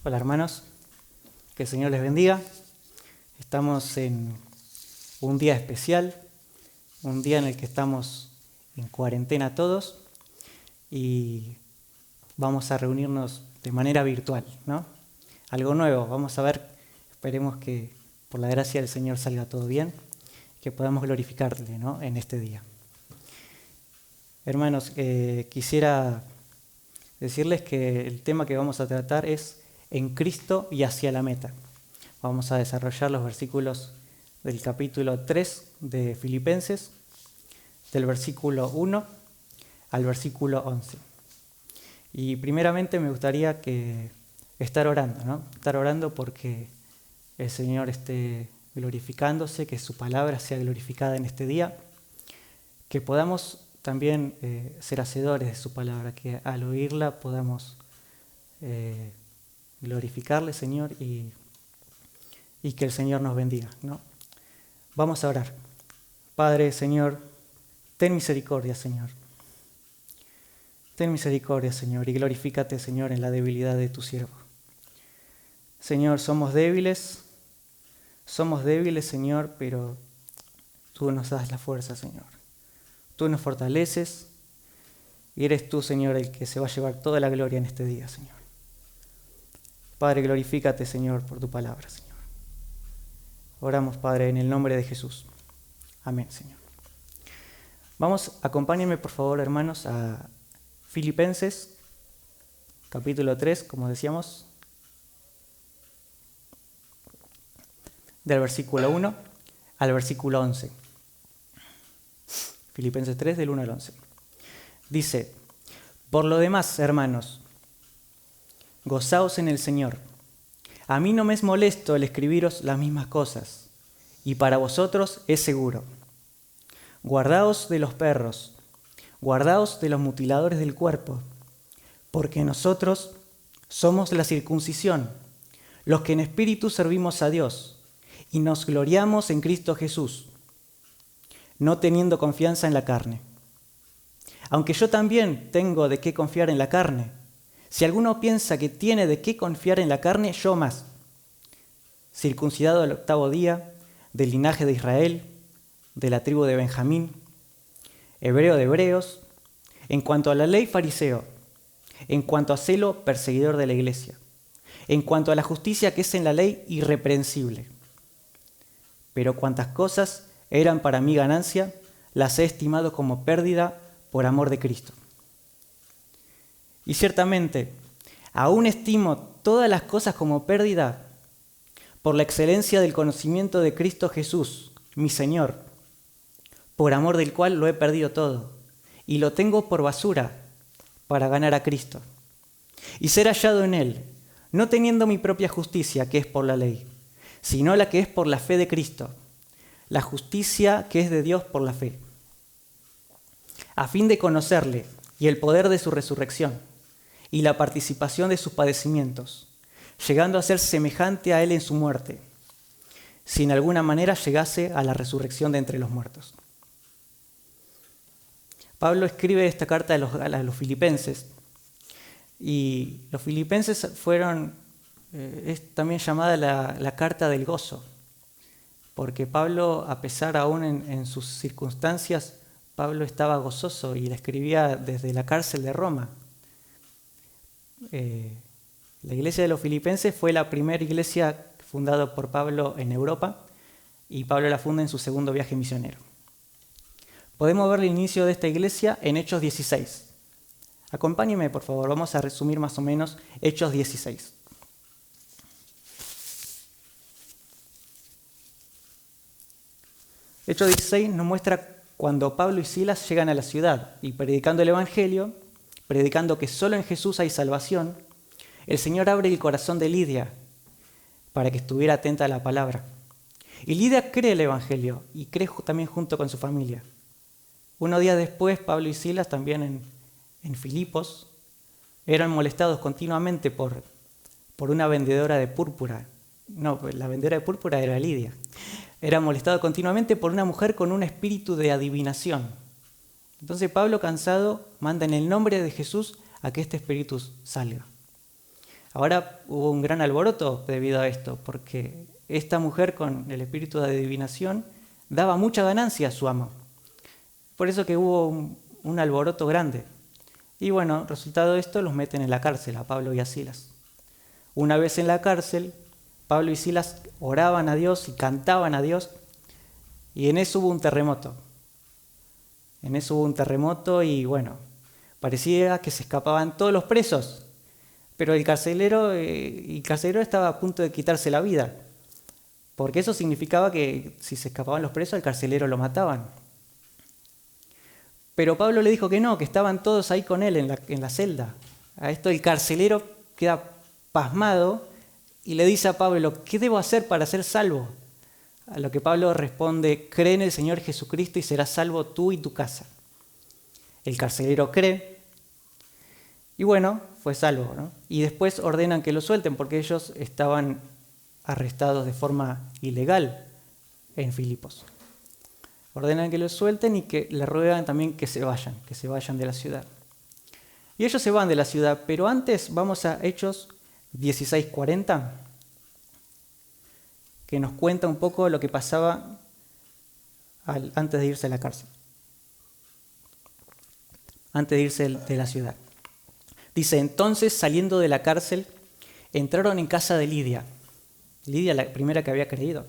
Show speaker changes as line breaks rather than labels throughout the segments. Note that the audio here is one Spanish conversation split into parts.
Hola hermanos, que el Señor les bendiga. Estamos en un día especial, un día en el que estamos en cuarentena todos y vamos a reunirnos de manera virtual, ¿no? Algo nuevo, vamos a ver, esperemos que por la gracia del Señor salga todo bien, que podamos glorificarle, ¿no? En este día. Hermanos, quisiera decirles que el tema que vamos a tratar es en Cristo y hacia la meta. Vamos a desarrollar los versículos del capítulo 3 de Filipenses, del versículo 1 al versículo 11. Y primeramente me gustaría estar orando, ¿no? Estar orando porque el Señor esté glorificándose, que su palabra sea glorificada en este día, que podamos también ser hacedores de su palabra, que al oírla podamos glorificarle, Señor, y que el Señor nos bendiga, ¿no? Vamos a orar. Padre, Señor, ten misericordia, Señor. Ten misericordia, Señor, y glorifícate, Señor, en la debilidad de tu siervo. Señor, somos débiles, Señor, pero tú nos das la fuerza, Señor. Tú nos fortaleces y eres tú, Señor, el que se va a llevar toda la gloria en este día, Señor. Padre, glorifícate, Señor, por tu palabra, Señor. Oramos, Padre, en el nombre de Jesús. Amén, Señor. Acompáñenme, por favor, hermanos, a Filipenses, capítulo 3, como decíamos, del versículo 1 al versículo 11. Filipenses 3, del 1 al 11. Dice: por lo demás, hermanos, gozaos en el Señor. A mí no me es molesto el escribiros las mismas cosas, y para vosotros es seguro. Guardaos de los perros, guardaos de los mutiladores del cuerpo, porque nosotros somos la circuncisión, los que en espíritu servimos a Dios, y nos gloriamos en Cristo Jesús, no teniendo confianza en la carne. Aunque yo también tengo de qué confiar en la carne, si alguno piensa que tiene de qué confiar en la carne, yo más. Circuncidado al 8º día, del linaje de Israel, de la tribu de Benjamín, hebreo de hebreos, en cuanto a la ley, fariseo, en cuanto a celo, perseguidor de la iglesia, en cuanto a la justicia que es en la ley, irreprensible. Pero cuantas cosas eran para mí ganancia, las he estimado como pérdida por amor de Cristo. Y ciertamente, aún estimo todas las cosas como pérdida por la excelencia del conocimiento de Cristo Jesús, mi Señor, por amor del cual lo he perdido todo, y lo tengo por basura para ganar a Cristo, y ser hallado en Él, no teniendo mi propia justicia, que es por la ley, sino la que es por la fe de Cristo, la justicia que es de Dios por la fe, a fin de conocerle y el poder de su resurrección, y la participación de sus padecimientos, llegando a ser semejante a Él en su muerte, si en alguna manera llegase a la resurrección de entre los muertos. Pablo escribe esta carta a los filipenses, y los filipenses es también llamada la carta del gozo, porque Pablo, a pesar aún en sus circunstancias, Pablo estaba gozoso y la escribía desde la cárcel de Roma. La iglesia de los filipenses fue la primera iglesia fundada por Pablo en Europa, y Pablo la funda en su segundo viaje misionero. Podemos ver el inicio de esta iglesia en Hechos 16. Acompáñenme, por favor, vamos a resumir más o menos Hechos 16. Hechos 16 nos muestra cuando Pablo y Silas llegan a la ciudad y predicando el Evangelio, predicando que solo en Jesús hay salvación, el Señor abre el corazón de Lidia para que estuviera atenta a la palabra. Y Lidia cree el Evangelio y cree también junto con su familia. Unos días después, Pablo y Silas, también en Filipos, eran molestados continuamente por una vendedora de púrpura. No, la vendedora de púrpura era Lidia. Era molestado continuamente por una mujer con un espíritu de adivinación. Entonces Pablo, cansado, manda en el nombre de Jesús a que este espíritu salga. Ahora hubo un gran alboroto debido a esto, porque esta mujer con el espíritu de adivinación daba mucha ganancia a su amo. Por eso que hubo un alboroto grande. Y bueno, resultado de esto los meten en la cárcel, a Pablo y a Silas. Una vez en la cárcel, Pablo y Silas oraban a Dios y cantaban a Dios, y en eso hubo un terremoto. Y bueno, parecía que se escapaban todos los presos, pero el carcelero estaba a punto de quitarse la vida, porque eso significaba que si se escapaban los presos, al carcelero lo mataban. Pero Pablo le dijo que no, que estaban todos ahí con él en la celda. A esto el carcelero queda pasmado y le dice a Pablo, ¿qué debo hacer para ser salvo? A lo que Pablo responde, cree en el Señor Jesucristo y serás salvo tú y tu casa. El carcelero cree y bueno, fue salvo, ¿no? Y después ordenan que lo suelten porque ellos estaban arrestados de forma ilegal en Filipos. Ordenan que lo suelten y que le ruegan también que se vayan de la ciudad. Y ellos se van de la ciudad, pero antes vamos a Hechos 16:40, que nos cuenta un poco lo que pasaba antes de irse a la cárcel, antes de irse de la ciudad. Dice, entonces saliendo de la cárcel, entraron en casa de Lidia, la primera que había creído,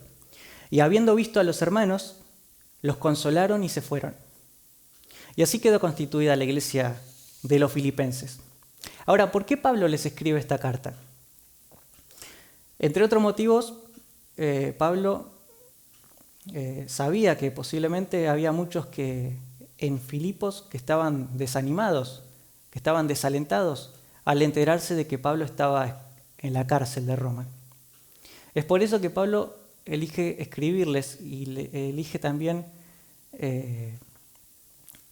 y habiendo visto a los hermanos, los consolaron y se fueron. Y así quedó constituida la iglesia de los filipenses. Ahora, ¿por qué Pablo les escribe esta carta? Entre otros motivos, Pablo sabía que posiblemente había muchos que en Filipos que estaban desanimados, que estaban desalentados al enterarse de que Pablo estaba en la cárcel de Roma. Es por eso que Pablo elige escribirles y elige también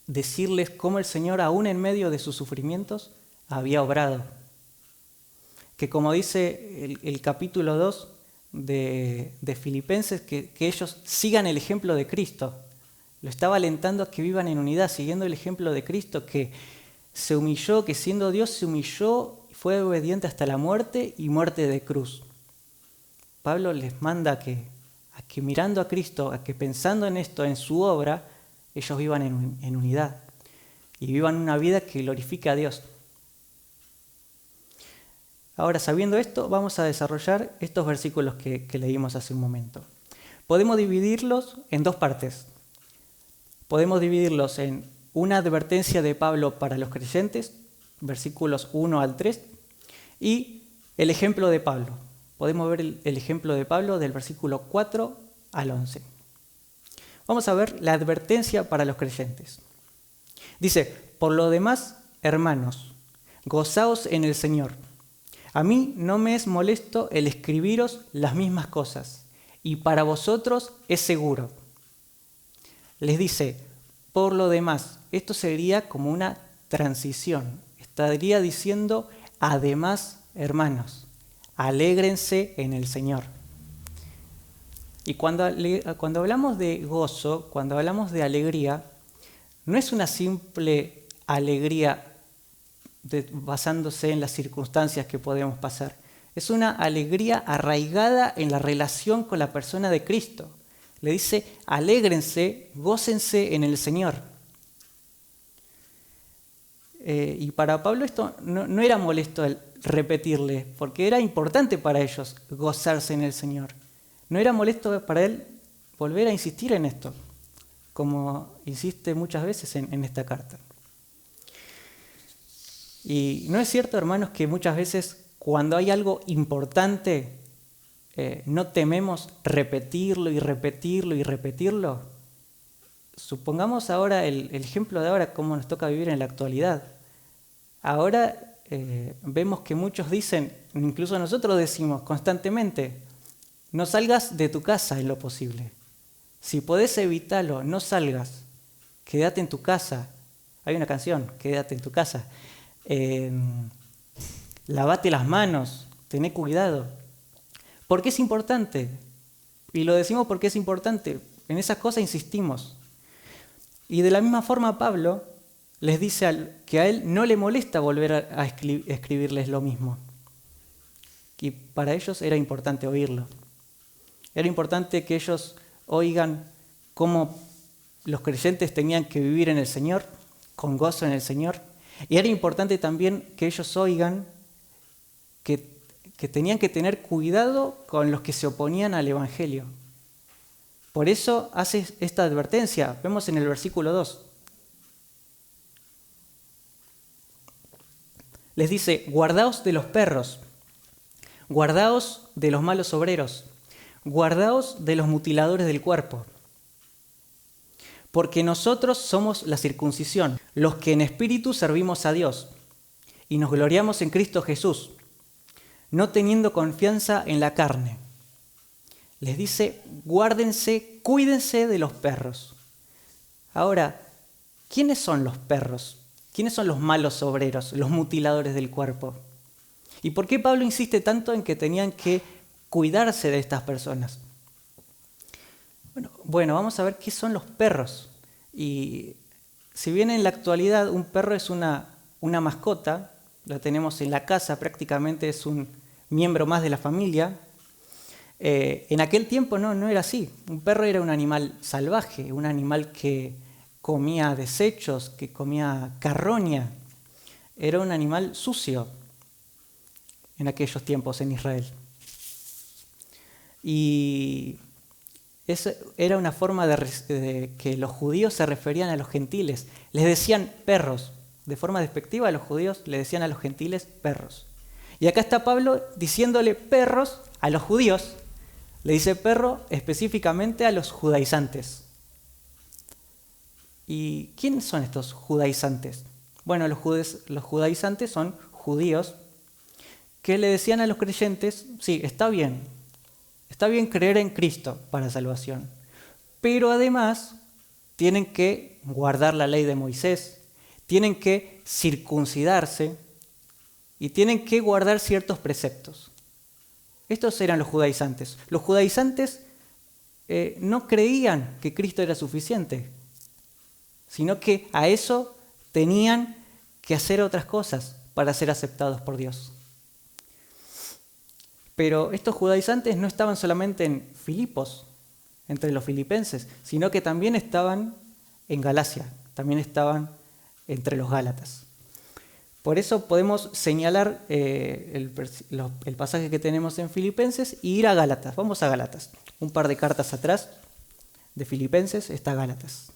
decirles cómo el Señor, aún en medio de sus sufrimientos, había obrado. Que como dice el capítulo 2 de Filipenses, que ellos sigan el ejemplo de Cristo. Lo estaba alentando a que vivan en unidad, siguiendo el ejemplo de Cristo, que se humilló, que siendo Dios se humilló, fue obediente hasta la muerte y muerte de cruz. Pablo les manda a que mirando a Cristo, a que pensando en esto, en su obra, ellos vivan en unidad y vivan una vida que glorifique a Dios. Ahora, sabiendo esto, vamos a desarrollar estos versículos que leímos hace un momento. Podemos dividirlos en dos partes. Podemos dividirlos en una advertencia de Pablo para los creyentes, versículos 1 al 3, y el ejemplo de Pablo. Podemos ver el ejemplo de Pablo del versículo 4 al 11. Vamos a ver la advertencia para los creyentes. Dice, por lo demás, hermanos, gozaos en el Señor. A mí no me es molesto el escribiros las mismas cosas, y para vosotros es seguro. Les dice, por lo demás, esto sería como una transición. Estaría diciendo, además, hermanos, alégrense en el Señor. Y cuando hablamos de gozo, cuando hablamos de alegría, no es una simple alegría basándose en las circunstancias que podemos pasar. Es una alegría arraigada en la relación con la persona de Cristo. Le dice, alégrense, gócense en el Señor. Y para Pablo esto no era molesto el repetirle, porque era importante para ellos gozarse en el Señor. No era molesto para él volver a insistir en esto, como insiste muchas veces en esta carta. Y no es cierto, hermanos, que muchas veces cuando hay algo importante no tememos repetirlo y repetirlo y repetirlo. Supongamos ahora el ejemplo de ahora, cómo nos toca vivir en la actualidad. Ahora vemos que muchos dicen, incluso nosotros decimos constantemente, no salgas de tu casa en lo posible. Si podés evitarlo, no salgas. Quédate en tu casa. Hay una canción, quédate en tu casa. Lavate las manos, tené cuidado. ¿Por qué es importante? Y lo decimos porque es importante. En esas cosas insistimos. Y de la misma forma Pablo les dice que a él no le molesta volver a escribirles lo mismo. y para ellos era importante oírlo. Era importante que ellos oigan cómo los creyentes tenían que vivir en el Señor, con gozo en el Señor. Y era importante también que ellos oigan que tenían que tener cuidado con los que se oponían al Evangelio. Por eso hace esta advertencia. Vemos en el versículo 2. Les dice, guardaos de los perros, guardaos de los malos obreros, guardaos de los mutiladores del cuerpo. Porque nosotros somos la circuncisión, los que en espíritu servimos a Dios y nos gloriamos en Cristo Jesús, no teniendo confianza en la carne. Les dice, guárdense, cuídense de los perros. Ahora, ¿quiénes son los perros? ¿Quiénes son los malos obreros, los mutiladores del cuerpo? ¿Y por qué Pablo insiste tanto en que tenían que cuidarse de estas personas? Bueno, vamos a ver qué son los perros. Y si bien en la actualidad un perro es una mascota, la tenemos en la casa, prácticamente es un miembro más de la familia, en aquel tiempo no era así. Un perro era un animal salvaje, un animal que comía desechos, que comía carroña. Era un animal sucio en aquellos tiempos en Israel. Y esa era una forma de que los judíos se referían a los gentiles. Les decían perros. De forma despectiva a los judíos le decían a los gentiles perros. Y acá está Pablo diciéndole perros a los judíos. Le dice perro específicamente a los judaizantes. ¿Y quiénes son estos judaizantes? Bueno, los judaizantes son judíos que le decían a los creyentes, sí, está bien creer en Cristo para salvación, pero además tienen que guardar la ley de Moisés, tienen que circuncidarse y tienen que guardar ciertos preceptos. Estos eran los judaizantes. Los judaizantes no creían que Cristo era suficiente, sino que a eso tenían que hacer otras cosas para ser aceptados por Dios. Pero estos judaizantes no estaban solamente en Filipos, entre los filipenses, sino que también estaban en Galacia, también estaban entre los gálatas. Por eso podemos señalar el pasaje que tenemos en Filipenses y ir a Gálatas. Vamos a Gálatas. Un par de cartas atrás de Filipenses está Gálatas.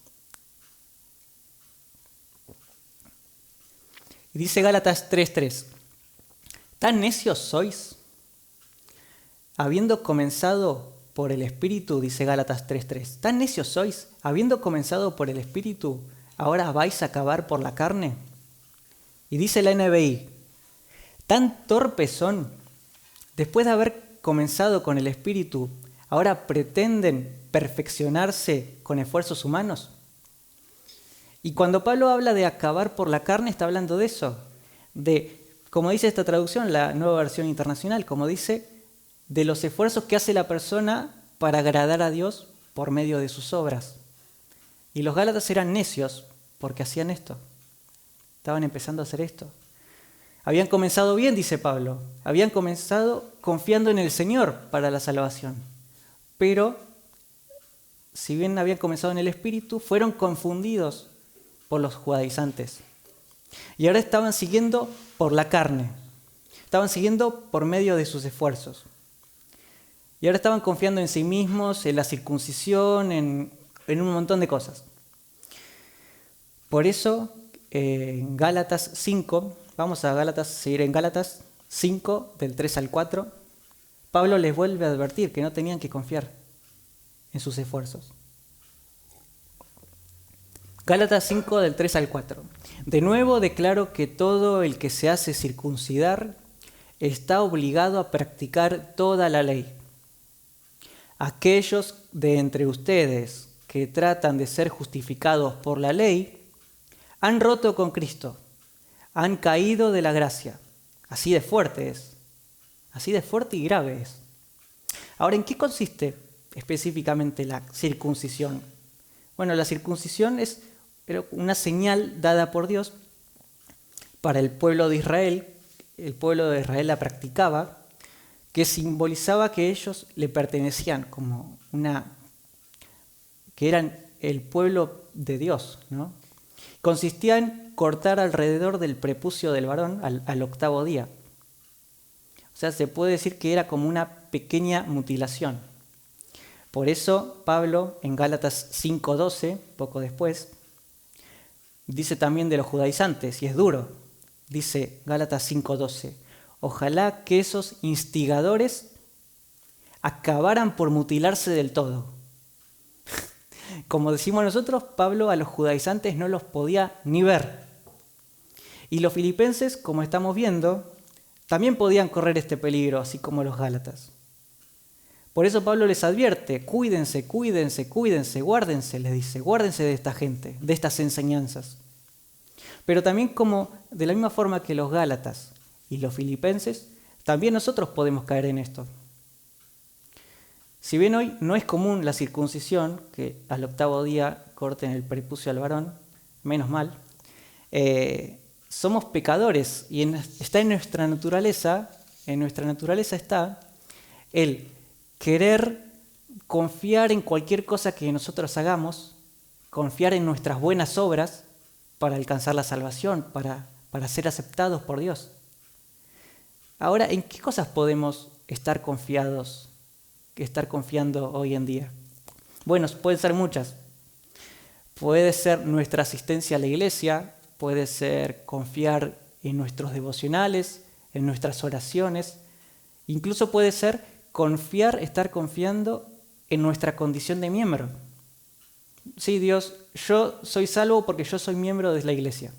Y dice Gálatas 3:3. ¿Tan necios sois? Habiendo comenzado por el Espíritu, dice Gálatas 3:3. ¿Tan necios sois? Habiendo comenzado por el Espíritu, ¿ahora vais a acabar por la carne? Y dice la NBI, ¿tan torpes son? Después de haber comenzado con el Espíritu, ¿ahora pretenden perfeccionarse con esfuerzos humanos? Y cuando Pablo habla de acabar por la carne, está hablando de eso, de, como dice esta traducción, la Nueva Versión Internacional, como dice, de los esfuerzos que hace la persona para agradar a Dios por medio de sus obras. Y los gálatas eran necios porque hacían esto. Estaban empezando a hacer esto. Habían comenzado bien, dice Pablo. Habían comenzado confiando en el Señor para la salvación. Pero, si bien habían comenzado en el Espíritu, fueron confundidos por los judaizantes. Y ahora estaban siguiendo por la carne. Estaban siguiendo por medio de sus esfuerzos. Y ahora estaban confiando en sí mismos, en la circuncisión, en un montón de cosas. Por eso, en Gálatas 5, vamos a seguir en Gálatas 5, del 3 al 4, Pablo les vuelve a advertir que no tenían que confiar en sus esfuerzos. Gálatas 5, del 3 al 4. De nuevo declaro que todo el que se hace circuncidar está obligado a practicar toda la ley. Aquellos de entre ustedes que tratan de ser justificados por la ley han roto con Cristo, han caído de la gracia. Así de fuerte es, así de fuerte y grave es. Ahora, ¿en qué consiste específicamente la circuncisión? Bueno, la circuncisión es una señal dada por Dios para el pueblo de Israel. El pueblo de Israel la practicaba que simbolizaba que ellos le pertenecían que eran el pueblo de Dios, ¿no? Consistía en cortar alrededor del prepucio del varón al octavo día. O sea, se puede decir que era como una pequeña mutilación. Por eso Pablo en Gálatas 5:12, poco después, dice también de los judaizantes, y es duro, dice Gálatas 5:12, ojalá que esos instigadores acabaran por mutilarse del todo. Como decimos nosotros, Pablo a los judaizantes no los podía ni ver. Y los filipenses, como estamos viendo, también podían correr este peligro, así como los gálatas. Por eso Pablo les advierte, cuídense, cuídense, cuídense, guárdense, les dice, guárdense de esta gente, de estas enseñanzas. Pero también como de la misma forma que los gálatas y los filipenses, también nosotros podemos caer en esto. Si bien hoy no es común la circuncisión, que al octavo día corten el prepucio al varón, menos mal, somos pecadores y está en nuestra naturaleza está el querer confiar en cualquier cosa que nosotros hagamos, confiar en nuestras buenas obras para alcanzar la salvación, para ser aceptados por Dios. Ahora, ¿en qué cosas podemos estar confiando hoy en día? Bueno, pueden ser muchas. Puede ser nuestra asistencia a la iglesia, puede ser confiar en nuestros devocionales, en nuestras oraciones, incluso puede ser estar confiando en nuestra condición de miembro. Sí, Dios, yo soy salvo porque yo soy miembro de la iglesia.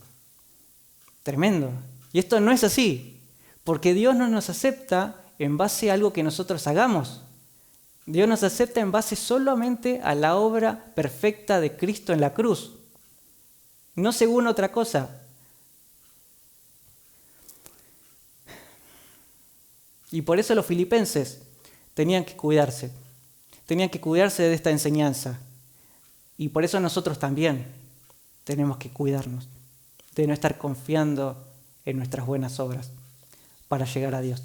Tremendo. Y esto no es así, porque Dios no nos acepta en base a algo que nosotros hagamos. Dios nos acepta en base solamente a la obra perfecta de Cristo en la cruz, no según otra cosa. Y por eso los filipenses tenían que cuidarse de esta enseñanza. Y por eso nosotros también tenemos que cuidarnos de no estar confiando en nuestras buenas obras para llegar a Dios.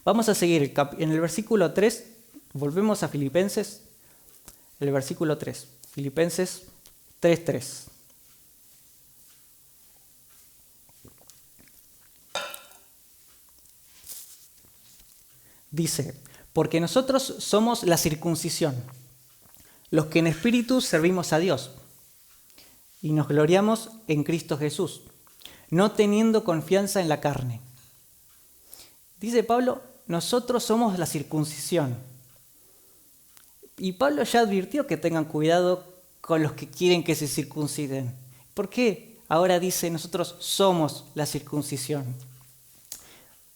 Vamos a seguir en el versículo 3, volvemos a Filipenses, el versículo 3, Filipenses 3:3. Dice, porque nosotros somos la circuncisión, los que en espíritu servimos a Dios y nos gloriamos en Cristo Jesús, no teniendo confianza en la carne. Dice Pablo, nosotros somos la circuncisión. Y Pablo ya advirtió que tengan cuidado con los que quieren que se circunciden. ¿Por qué ahora dice nosotros somos la circuncisión?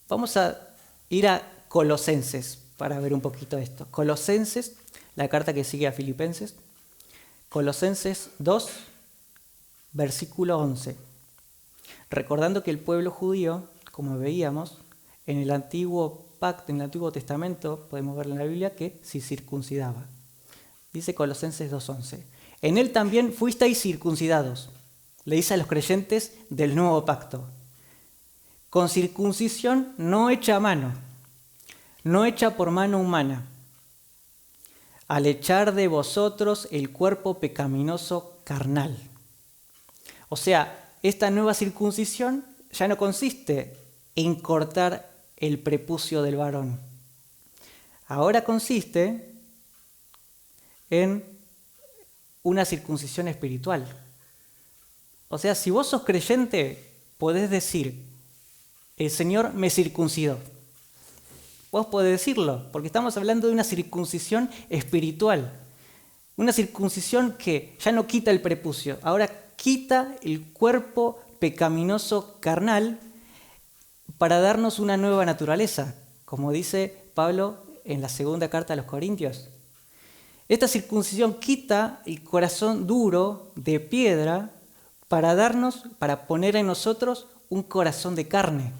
Vamos a ir a Colosenses para ver un poquito esto. Colosenses, la carta que sigue a Filipenses. Colosenses 2, versículo 11. Recordando que el pueblo judío, como veíamos, en el Antiguo Pacto, en el Antiguo Testamento, podemos ver en la Biblia que se circuncidaba. Dice Colosenses 2:11. En él también fuisteis circuncidados, le dice a los creyentes del Nuevo Pacto, con circuncisión no hecha a mano, no hecha por mano humana, al echar de vosotros el cuerpo pecaminoso carnal. O sea, esta nueva circuncisión ya no consiste en cortar el prepucio del varón. Ahora consiste en una circuncisión espiritual. O sea, si vos sos creyente, podés decir, el Señor me circuncidó. Vos podés decirlo, porque estamos hablando de una circuncisión espiritual. Una circuncisión que ya no quita el prepucio, ahora quita el cuerpo pecaminoso carnal para darnos una nueva naturaleza, como dice Pablo en la segunda carta a los Corintios. Esta circuncisión quita el corazón duro de piedra para poner en nosotros un corazón de carne,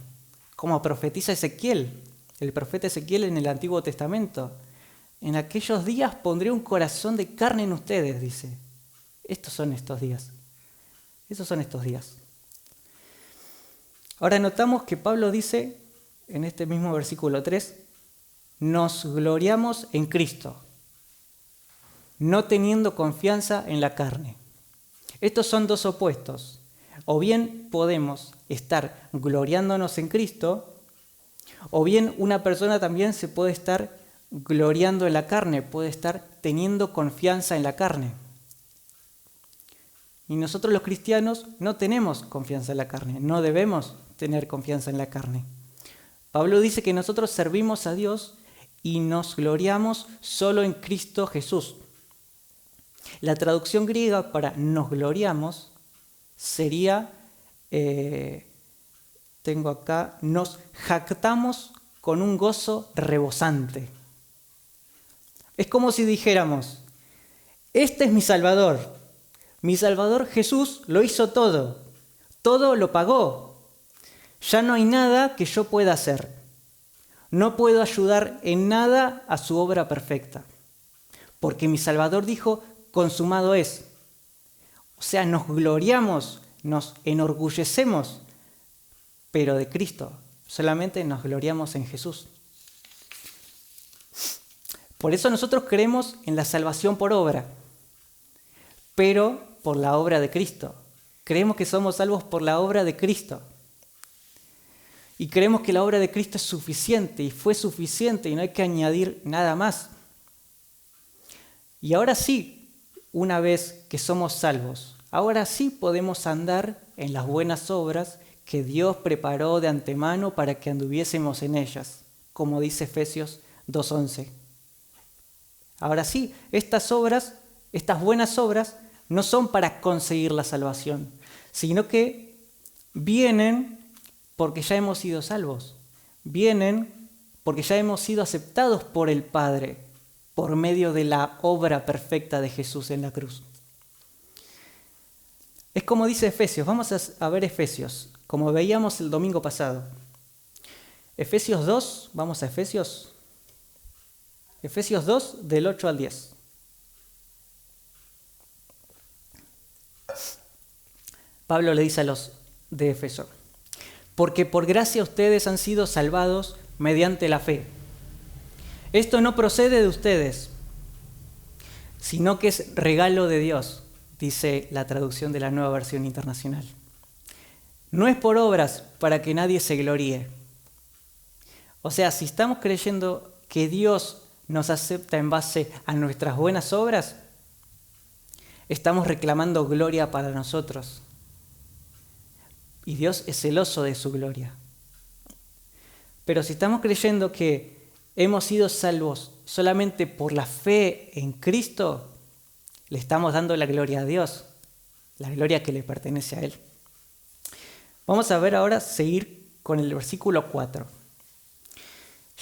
como profetiza Ezequiel, el profeta Ezequiel en el Antiguo Testamento. En aquellos días pondré un corazón de carne en ustedes, dice. Estos son estos días. Esos son estos días. Ahora notamos que Pablo dice en este mismo versículo 3, nos gloriamos en Cristo, no teniendo confianza en la carne. Estos son dos opuestos. O bien podemos estar gloriándonos en Cristo, o bien una persona también se puede estar gloriando en la carne, puede estar teniendo confianza en la carne. Y nosotros los cristianos no tenemos confianza en la carne, no debemos tener confianza en la carne. Pablo dice que nosotros servimos a Dios y nos gloriamos solo en Cristo Jesús. La traducción griega para nos gloriamos sería, tengo acá, nos jactamos con un gozo rebosante. Es como si dijéramos, este es mi Salvador Jesús lo hizo todo lo pagó. Ya no hay nada que yo pueda hacer. No puedo ayudar en nada a su obra perfecta, porque mi Salvador dijo, consumado es. O sea, nos gloriamos, nos enorgullecemos, pero de Cristo. Solamente nos gloriamos en Jesús. Por eso nosotros creemos en la salvación por obra, pero por la obra de Cristo. Creemos que somos salvos por la obra de Cristo. Y creemos que la obra de Cristo es suficiente y fue suficiente y no hay que añadir nada más. Y ahora sí, una vez que somos salvos, ahora sí podemos andar en las buenas obras que Dios preparó de antemano para que anduviésemos en ellas, como dice Efesios 2:11. Ahora sí, estas buenas obras, no son para conseguir la salvación, sino que vienen porque ya hemos sido salvos. Vienen porque ya hemos sido aceptados por el Padre por medio de la obra perfecta de Jesús en la cruz. Es como dice Efesios. Vamos a ver Efesios, como veíamos el domingo pasado. Efesios 2, vamos a Efesios 2 del 8 al 10. Pablo le dice a los de Éfeso, porque por gracia ustedes han sido salvados mediante la fe. Esto no procede de ustedes, sino que es regalo de Dios, dice la traducción de la Nueva Versión Internacional. No es por obras para que nadie se gloríe. O sea, si estamos creyendo que Dios nos acepta en base a nuestras buenas obras, estamos reclamando gloria para nosotros. Y Dios es celoso de su gloria. Pero si estamos creyendo que hemos sido salvos solamente por la fe en Cristo, le estamos dando la gloria a Dios, la gloria que le pertenece a Él. Vamos a ver ahora, seguir con el versículo 4.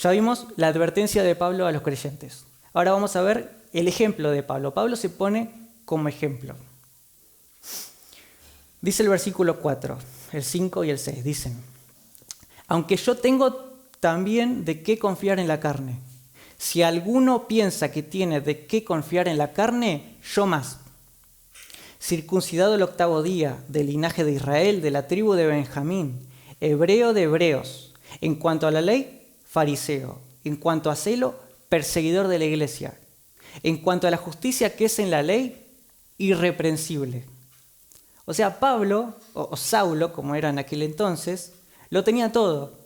Ya vimos la advertencia de Pablo a los creyentes. Ahora vamos a ver el ejemplo de Pablo. Pablo se pone como ejemplo. Dice el versículo 4, el 5 y el 6, dicen, aunque yo tengo también de qué confiar en la carne. Si alguno piensa que tiene de qué confiar en la carne, yo más. Circuncidado el 8º día, del linaje de Israel, de la tribu de Benjamín, hebreo de hebreos, en cuanto a la ley, fariseo, en cuanto a celo, perseguidor de la iglesia, en cuanto a la justicia que es en la ley, irreprensible. O sea, Pablo, o Saulo, como era en aquel entonces, lo tenía todo.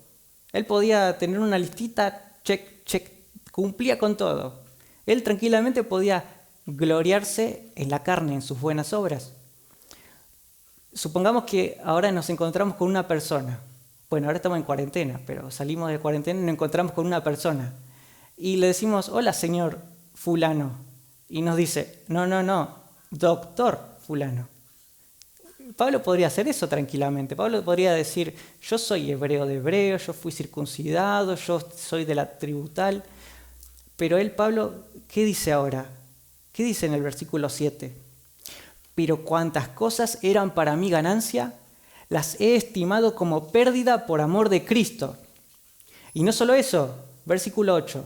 Él podía tener una listita, check, check, cumplía con todo. Él tranquilamente podía gloriarse en la carne, en sus buenas obras. Supongamos que ahora nos encontramos con una persona. Bueno, ahora estamos en cuarentena, pero salimos de cuarentena y nos encontramos con una persona. Y le decimos, hola señor fulano. Y nos dice, no, doctor fulano. Pablo podría hacer eso tranquilamente. Pablo podría decir, yo soy hebreo de hebreos, yo fui circuncidado, yo soy de la tribu tal. Pero Pablo, ¿qué dice ahora? ¿Qué dice en el versículo 7? Pero cuantas cosas eran para mí ganancia, las he estimado como pérdida por amor de Cristo. Y no solo eso, versículo 8.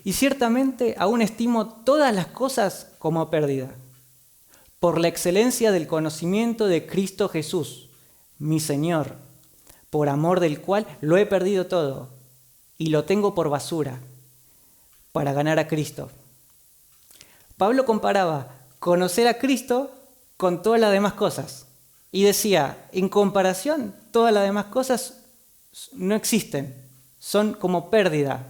Y ciertamente aún estimo todas las cosas como pérdida, por la excelencia del conocimiento de Cristo Jesús, mi Señor, por amor del cual lo he perdido todo y lo tengo por basura para ganar a Cristo. Pablo comparaba conocer a Cristo con todas las demás cosas. Y decía, en comparación, todas las demás cosas no existen, son como pérdida.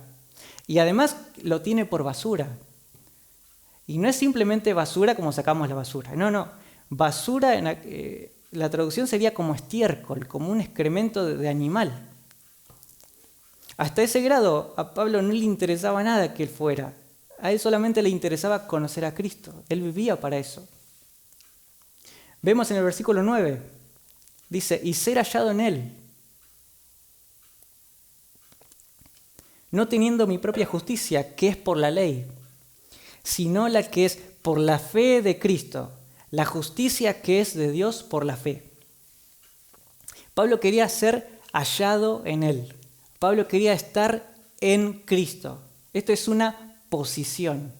Y además lo tiene por basura. Y no es simplemente basura como sacamos la basura. No. Basura, la traducción sería como estiércol, como un excremento de animal. Hasta ese grado a Pablo no le interesaba nada que él fuera. A él solamente le interesaba conocer a Cristo. Él vivía para eso. Vemos en el versículo 9, dice, y ser hallado en Él, no teniendo mi propia justicia, que es por la ley, sino la que es por la fe de Cristo, la justicia que es de Dios por la fe. Pablo quería ser hallado en Él. Pablo quería estar en Cristo. Esto es una posición.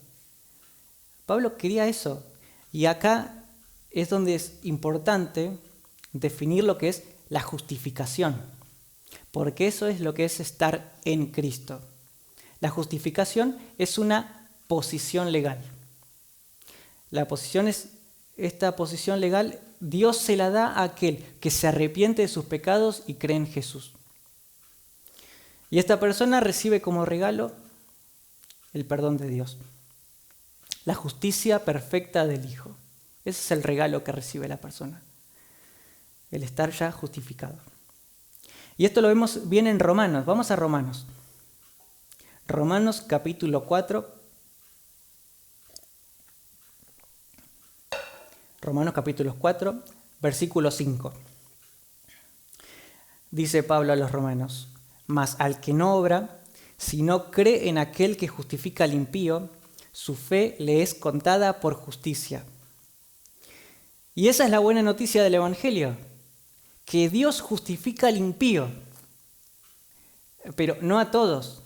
Pablo quería eso. Y acá es donde es importante definir lo que es la justificación, porque eso es lo que es estar en Cristo. La justificación es una posición legal. Esta posición legal, Dios se la da a aquel que se arrepiente de sus pecados y cree en Jesús. Y esta persona recibe como regalo el perdón de Dios, la justicia perfecta del Hijo. Ese es el regalo que recibe la persona, el estar ya justificado. Y esto lo vemos bien en Romanos. Vamos a Romanos. Romanos capítulo 4. Romanos capítulo 4, versículo 5. Dice Pablo a los romanos, mas al que no obra, si no cree en aquel que justifica al impío, su fe le es contada por justicia. Y esa es la buena noticia del Evangelio, que Dios justifica al impío, pero no a todos,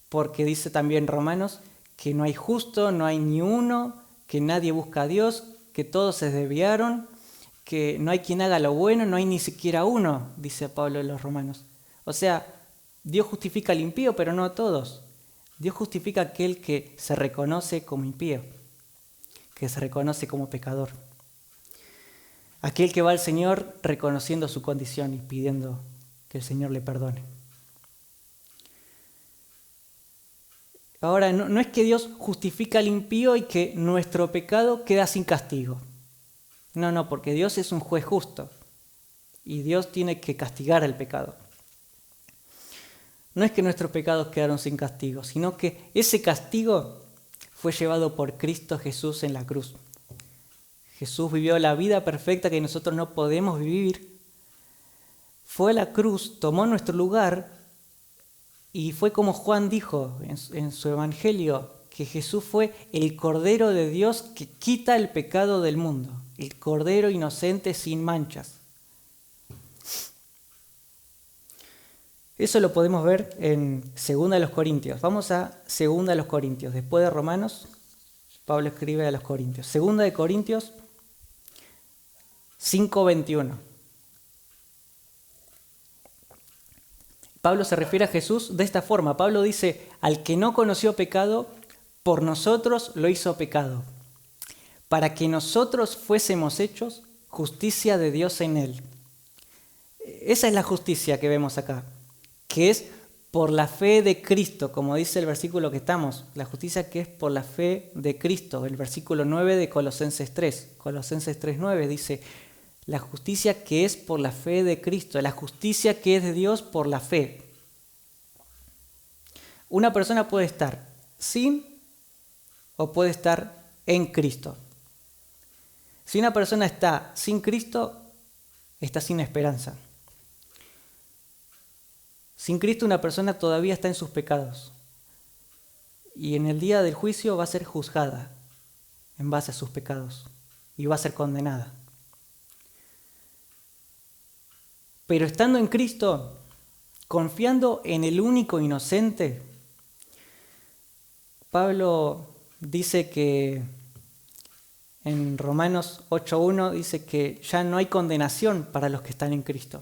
porque dice también Romanos que no hay justo, no hay ni uno, que nadie busca a Dios, que todos se desviaron, que no hay quien haga lo bueno, no hay ni siquiera uno, dice Pablo en los Romanos. O sea, Dios justifica al impío, pero no a todos. Dios justifica a aquel que se reconoce como impío, que se reconoce como pecador. Aquel que va al Señor reconociendo su condición y pidiendo que el Señor le perdone. Ahora, no es que Dios justifica al impío y que nuestro pecado queda sin castigo. No, porque Dios es un juez justo y Dios tiene que castigar el pecado. No es que nuestros pecados quedaron sin castigo, sino que ese castigo fue llevado por Cristo Jesús en la cruz. Jesús vivió la vida perfecta que nosotros no podemos vivir. Fue a la cruz, tomó nuestro lugar y fue como Juan dijo en su evangelio, que Jesús fue el Cordero de Dios que quita el pecado del mundo, el Cordero inocente sin manchas. Eso lo podemos ver en 2 Corintios. Vamos a 2 Corintios. Después de Romanos, Pablo escribe a los Corintios. 2 Corintios 5:21. Pablo se refiere a Jesús de esta forma. Pablo dice, al que no conoció pecado, por nosotros lo hizo pecado, para que nosotros fuésemos hechos justicia de Dios en él. Esa es la justicia que vemos acá, que es por la fe de Cristo, como dice el versículo que estamos, la justicia que es por la fe de Cristo, el versículo 9 de Colosenses 3. Colosenses 3:9 dice, la justicia que es por la fe de Cristo, la justicia que es de Dios por la fe. Una persona puede estar sin o puede estar en Cristo. Si una persona está sin Cristo, está sin esperanza. Sin Cristo una persona todavía está en sus pecados. Y en el día del juicio va a ser juzgada en base a sus pecados y va a ser condenada. Pero estando en Cristo, confiando en el único inocente, Pablo dice que en Romanos 8:1 dice que ya no hay condenación para los que están en Cristo.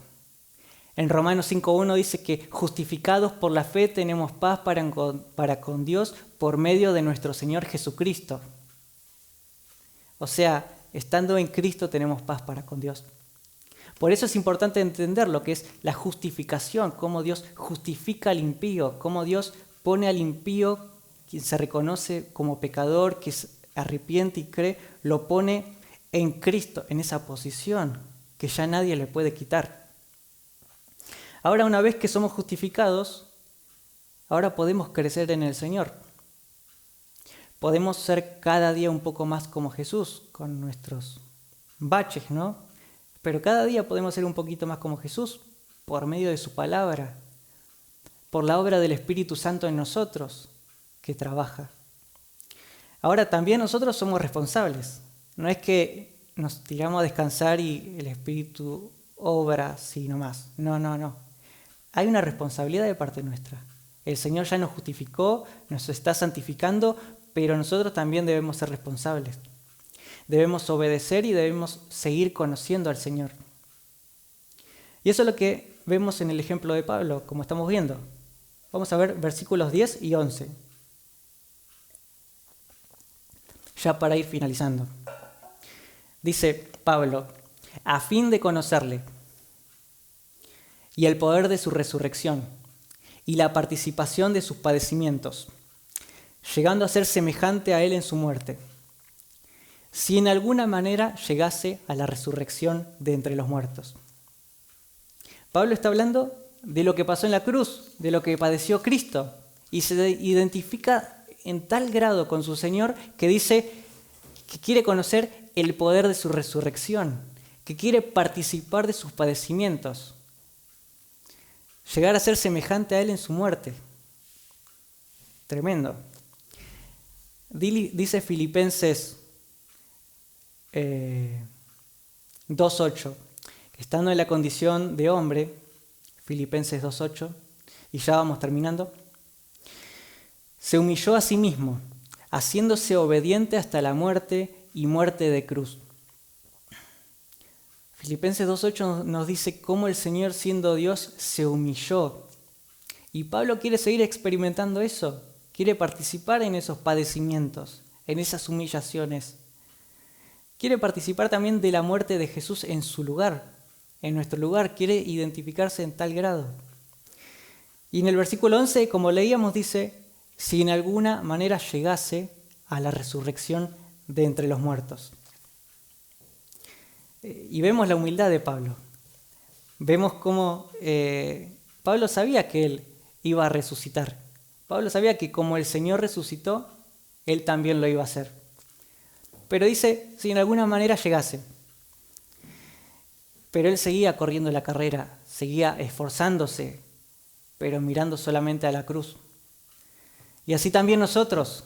En Romanos 5.1 dice que justificados por la fe tenemos paz para con Dios por medio de nuestro Señor Jesucristo. O sea, estando en Cristo tenemos paz para con Dios. Por eso es importante entender lo que es la justificación, cómo Dios justifica al impío, cómo Dios pone al impío, quien se reconoce como pecador, que se arrepiente y cree, lo pone en Cristo, en esa posición que ya nadie le puede quitar. Ahora, una vez que somos justificados, ahora podemos crecer en el Señor. Podemos ser cada día un poco más como Jesús, con nuestros baches, ¿no? Pero cada día podemos ser un poquito más como Jesús por medio de su palabra, por la obra del Espíritu Santo en nosotros que trabaja. Ahora también nosotros somos responsables. No es que nos tiramos a descansar y el Espíritu obra así nomás. No. Hay una responsabilidad de parte nuestra. El Señor ya nos justificó, nos está santificando, pero nosotros también debemos ser responsables. Debemos obedecer y debemos seguir conociendo al Señor. Y eso es lo que vemos en el ejemplo de Pablo, como estamos viendo. Vamos a ver versículos 10 y 11. Ya para ir finalizando. Dice Pablo, a fin de conocerle y el poder de su resurrección y la participación de sus padecimientos, llegando a ser semejante a él en su muerte, si en alguna manera llegase a la resurrección de entre los muertos. Pablo está hablando de lo que pasó en la cruz, de lo que padeció Cristo, y se identifica en tal grado con su Señor que dice que quiere conocer el poder de su resurrección, que quiere participar de sus padecimientos, llegar a ser semejante a él en su muerte. Tremendo. Dice Filipenses 2.8, que estando en la condición de hombre, Filipenses 2.8, y ya vamos terminando, se humilló a sí mismo, haciéndose obediente hasta la muerte y muerte de cruz. Filipenses 2.8 nos dice cómo el Señor, siendo Dios, se humilló. Y Pablo quiere seguir experimentando eso, quiere participar en esos padecimientos, en esas humillaciones. Quiere participar también de la muerte de Jesús en su lugar, en nuestro lugar, quiere identificarse en tal grado. Y en el versículo 11, como leíamos, dice, si en alguna manera llegase a la resurrección de entre los muertos. Y vemos la humildad de Pablo. Vemos cómo Pablo sabía que él iba a resucitar. Pablo sabía que como el Señor resucitó, él también lo iba a hacer. Pero dice, si en alguna manera llegase. Pero él seguía corriendo la carrera, seguía esforzándose, pero mirando solamente a la cruz. Y así también nosotros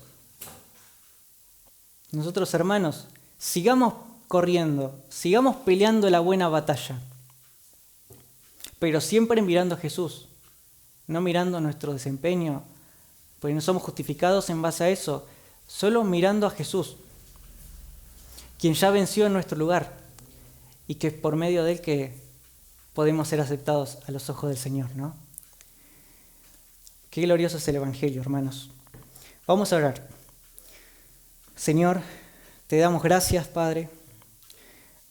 hermanos, sigamos corriendo, sigamos peleando la buena batalla, pero siempre mirando a Jesús, no mirando nuestro desempeño, porque no somos justificados en base a eso, solo mirando a Jesús, quien ya venció en nuestro lugar y que es por medio de él que podemos ser aceptados a los ojos del Señor, ¿no? Qué glorioso es el Evangelio, hermanos. Vamos a orar. Señor, te damos gracias, Padre.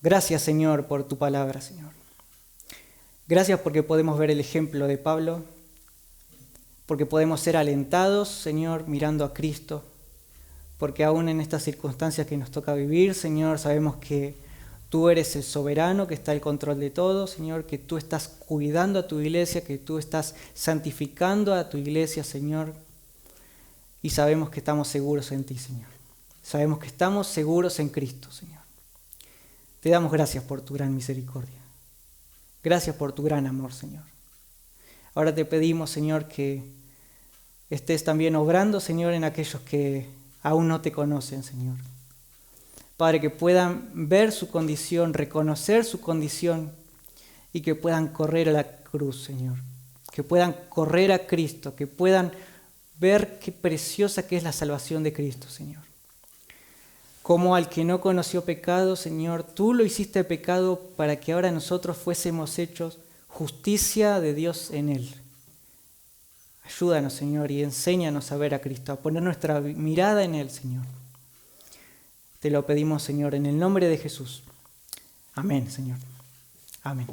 Gracias, Señor, por tu palabra, Señor. Gracias porque podemos ver el ejemplo de Pablo, porque podemos ser alentados, Señor, mirando a Cristo, porque aún en estas circunstancias que nos toca vivir, Señor, sabemos que tú eres el soberano, que está al control de todo, Señor, que tú estás cuidando a tu iglesia, que tú estás santificando a tu iglesia, Señor, y sabemos que estamos seguros en ti, Señor. Sabemos que estamos seguros en Cristo, Señor. Te damos gracias por tu gran misericordia. Gracias por tu gran amor, Señor. Ahora te pedimos, Señor, que estés también obrando, Señor, en aquellos que aún no te conocen, Señor. Padre, que puedan ver su condición, reconocer su condición y que puedan correr a la cruz, Señor. Que puedan correr a Cristo, que puedan ver qué preciosa que es la salvación de Cristo, Señor. Como al que no conoció pecado, Señor, tú lo hiciste pecado para que ahora nosotros fuésemos hechos justicia de Dios en Él. Ayúdanos, Señor, y enséñanos a ver a Cristo, a poner nuestra mirada en Él, Señor. Te lo pedimos, Señor, en el nombre de Jesús. Amén, Señor. Amén.